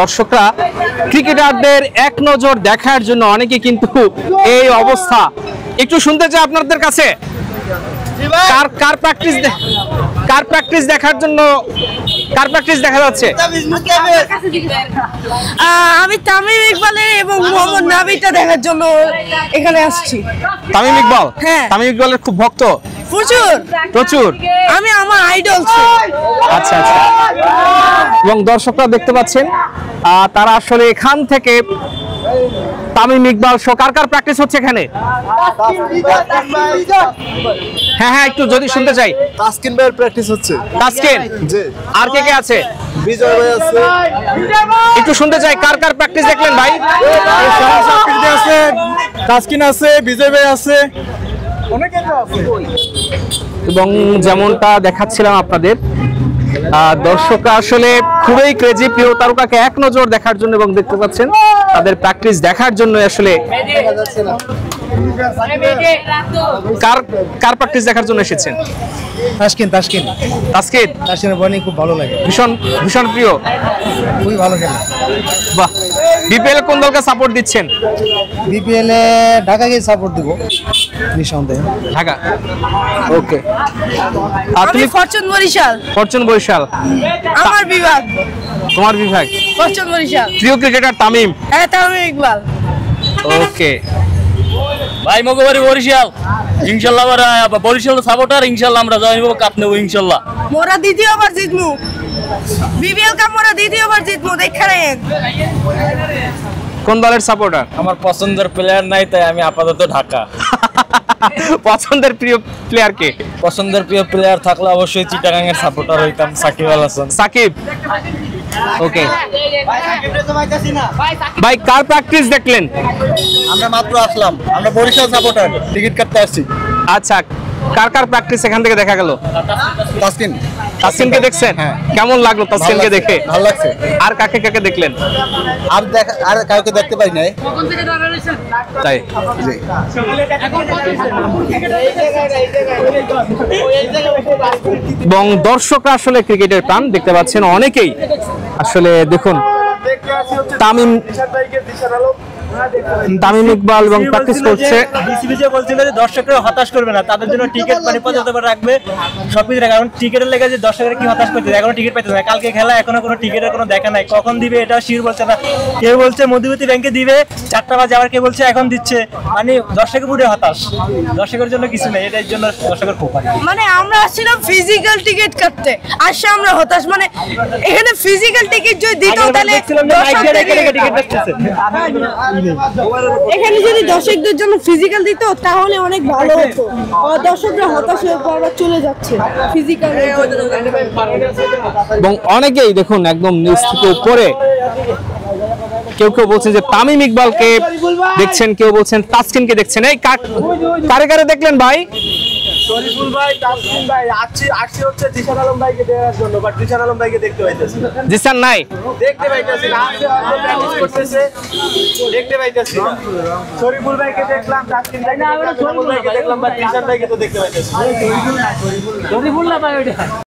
দর্শকরা ক্রিকেটারদের এক নজর দেখার জন্য অনেকে কিন্তু এই অবস্থা। একটু শুনতে চাই আপনাদের কাছে কার প্র্যাকটিস দেখার জন্য কার প্র্যাকটিস দেখা যাচ্ছে? আমি তামিম ইকবালের এবং মোহাম্মদ নাবিটা দেখার জন্য এখানে আসছি। তামিম ইকবাল? হ্যাঁ। তামিম ইকবালের খুব ভক্ত? প্রচুর। আমি আমার আইডল। আচ্ছা আচ্ছা। এবং দর্শকরা দেখতে পাচ্ছেন তারা আসলে এখান থেকে তামিম ইকবাল সহ কার প্র্যাকটিস হচ্ছে এখানে? হ্যাঁ হ্যাঁ, একটু যদি শুনতে চাই। তাসকিন ভাইয়ের প্র্যাকটিস হচ্ছে। তাসকিন? জি। আর কে আছে? বিজয় ভাই আছে। একটু শুনতে চাই কার প্র্যাকটিস দেখলেন ভাই? আছে, তাসকিন আছে, বিজয় ভাই আছে, অনেকে আছে। এবং যেমনটা দেখাচ্ছিলাম আপনাদের, দর্শকরা আসলে খুবই ক্রেজি প্রিয় তারকাকে এক নজর দেখার জন্য এবং দেখতে পাচ্ছেন তাদের প্র্যাকটিস দেখার জন্য আসলে কার প্র্যাকটিস দেখার জন্য এসেছেন? তাসকিনের বোলিং খুব ভালো লাগে, ভীষণ প্রিয়, খুবই ভালো খেলে। বাহ। বিপিএল কোন দলকে সাপোর্ট দিচ্ছেন? বিপিএল এ ঢাকাকে সাপোর্ট দিব নিঃসন্দেহে। ঢাকা, ওকে। আর আমি তুমি? ফরচুন বরিশাল আমার বিভাগ। তোমার বিভাগ ফরচুন বরিশাল। প্রিয় ক্রিকেটার তামিম? হ্যাঁ, তামিম ইকবাল। ওকে ভাই মগবাড়ি বরিশাল, ইনশাআল্লাহ বরিশাল সাপোর্টার, ইনশাআল্লাহ আমরা জয় নেব, কাপ নেব ইনশাআল্লাহ। মোরা দ্বিতীয়বার জিতমু, বিপিএল কাপ মোরা দ্বিতীয়বার জিতমু, দেখা নেন। কোন দলের সাপোর্টার? আমার পছন্দের প্লেয়ার নাই, তাই আমি আপাতত ঢাকা। পছন্দের প্রিয় প্লেয়ার কে? পছন্দের প্রিয় প্লেয়ার থাকলে অবশ্যই চিটাগাং এর সাপোর্টার হইতাম, সাকিব আল হাসান। সাকিব, ওকে। ভাই কার প্র্যাকটিস দেখলেন? আমরা মাত্র আসলাম, আমরা বরিশাল সাপোর্টার, টিকিট কাটতে আসছি। আচ্ছা, কার প্র্যাকটিস এখান থেকে দেখা গেল? তাসকিনকে দেখছেন? কেমন লাগলো তাসকিনকে দেখে? ভালো লাগছে। আর কাকে দেখলেন? আর কাউকে দেখতে পাই নাই, তাই? জি। এবং দর্শকরা আসলে ক্রিকেটের প্রাণ, দেখতে পাচ্ছেন অনেকেই আসলে দেখুন তামিম ইকবাল এবং প্র্যাকটিস করছে। বিসিবি যে বলছিল যে দর্শকরা হতাশ করবে না, তাদের জন্য টিকিট পর্যাপ্ত রাখবে, সবকিছু রাখবে। কারণ টিকিটের লেগে যে দর্শকরা কি হতাশ করছে, এখনো টিকিট পাইতে না। কালকে খেলা, এখনো কোনো টিকিটের কোনো দেখা নাই, কখন দিবে এটা শিওর বলছে না। কেউ বলছে মধুমতি ব্যাংকে দিবে 4টা বাজে, আবার কেউ বলছে এখন দিচ্ছে। মানে দর্শকের পুরো হতাশ, দর্শকের জন্য কিছু নেই, এটার জন্য দর্শকের খুব মানে আমরা আসছিলাম ফিজিক্যাল টিকিট কাটতে, আসছে আমরা হতাশ। মানে এখানে ফিজিক্যাল টিকিট যদি দিত তাহলে এখানে যদি দর্শকদের জন্য ফিজিক্যাল দিত তাহলে অনেক ভালো হতো। দর্শকরা হতাশ হয়ে বারবার চলে যাচ্ছে ফিজিক্যাল। এবং অনেকেই দেখুন একদম নিচ থেকে উপরে, কেউ বলছেন যে তামিম ইকবালকে দেখছেন, কেউ বলছেন তাসকিনকে দেখছেন। এই কারে দেখলেন ভাই? শরীফুল ভাই, তাসকিন ভাই, আসছি হচ্ছে জিসান আলম ভাইকে দেখার জন্য, বাট জিসান আলম ভাইকে দেখতে পাইতেছি না। জিসান নাই? দেখতে পাইতেছি না, প্র্যাকটিস করতেছে, দেখতে পাইতেছি না। শরীফুল ভাইকে দেখলাম, তাসকিন ভাইকে দেখলাম, বাট জিসান ভাইকে তো দেখতে পাইতেছি না।